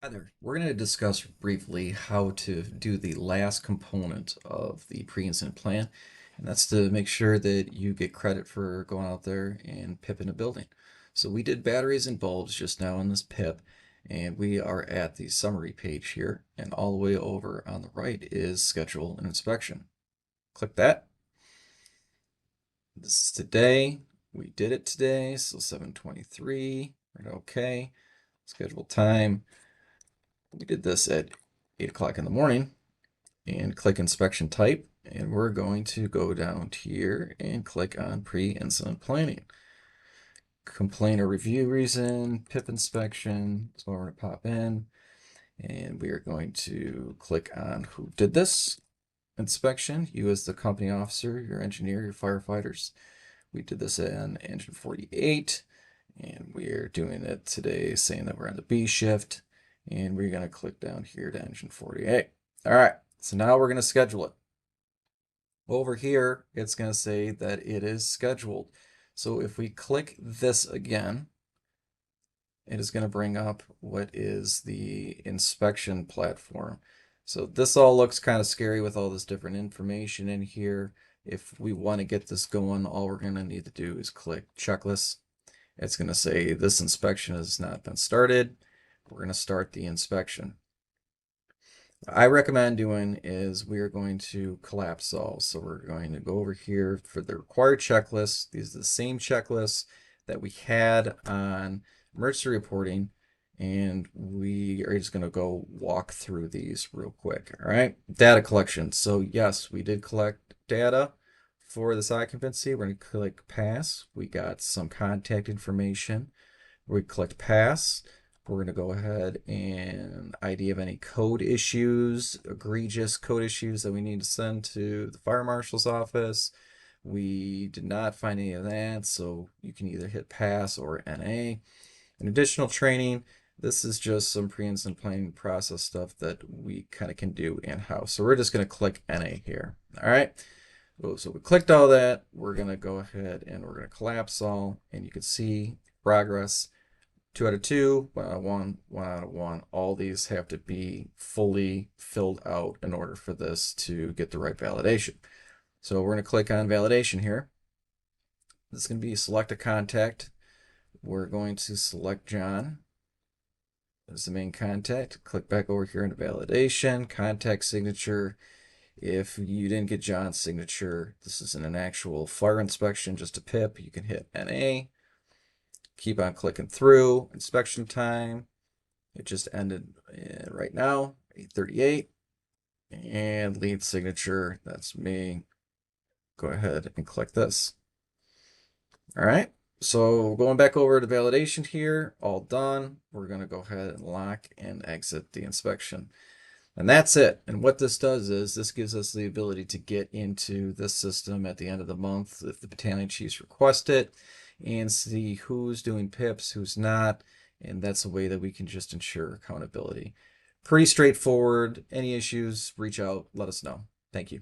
Hi there. We're going to discuss briefly how to do the last component of the pre-incident plan, and that's to make sure that you get credit for going out there and PIPing a building. So we did batteries and bulbs just now in this PIP, and we are at the summary page here, and all the way over on the right is schedule an inspection. Click that. This is today. We did it today, so 7:23. Right, okay. Schedule time. We did this at 8 o'clock in the morning, and click inspection type, and we're going to go down here and click on pre-incident planning. Complaint or review reason, PIP inspection, so we're going to pop in, and we are going to click on who did this inspection. You as the company officer, your engineer, your firefighters. We did this in engine 48, and we're doing it today saying that we're on the B shift, and we're going to click down here to engine 48. All right, so now we're going to schedule it. Over here, it's going to say that it is scheduled. So if we click this again, it is going to bring up what is the inspection platform. So this all looks kind of scary with all this different information in here. If we want to get this going, all we're going to need to do is click checklist. It's going to say this inspection has not been started. We're going to start the inspection. What I recommend doing is we are going to collapse all. So we're going to go over here for the required checklists. These are the same checklists that we had on emergency reporting, and we are just going to go walk through these real quick. All right, data collection. So yes, we did collect data for this occupancy. We're going to click pass. We got some contact information. We clicked pass. We're going to go ahead and ID of any code issues, egregious code issues that we need to send to the fire marshal's office. We did not find any of that, so you can either hit pass or NA. In additional training, this is just some pre-incident planning process stuff that we kind of can do in-house. So we're just going to click NA here. All right. So we clicked all that. We're going to go ahead and we're going to collapse all, and you can see progress. 2 out of 2, 1 out of 1, 1 out of 1. All these have to be fully filled out in order for this to get the right validation. So we're going to click on validation here. This is going to be select a contact. We're going to select John as the main contact. Click back over here into validation, contact signature. If you didn't get John's signature, this isn't an actual fire inspection, just a PIP, you can hit NA. Keep on clicking through. Inspection time. It just ended right now, 8:38. And lead signature, that's me. Go ahead and click this. All right. So going back over to validation here, all done. We're going to go ahead and lock and exit the inspection. And that's it. And what this does is this gives us the ability to get into this system at the end of the month if the battalion chiefs request it and see who's doing PIPs, who's not. And that's a way that we can just ensure accountability. Pretty straightforward. Any issues, reach out, let us know. Thank you.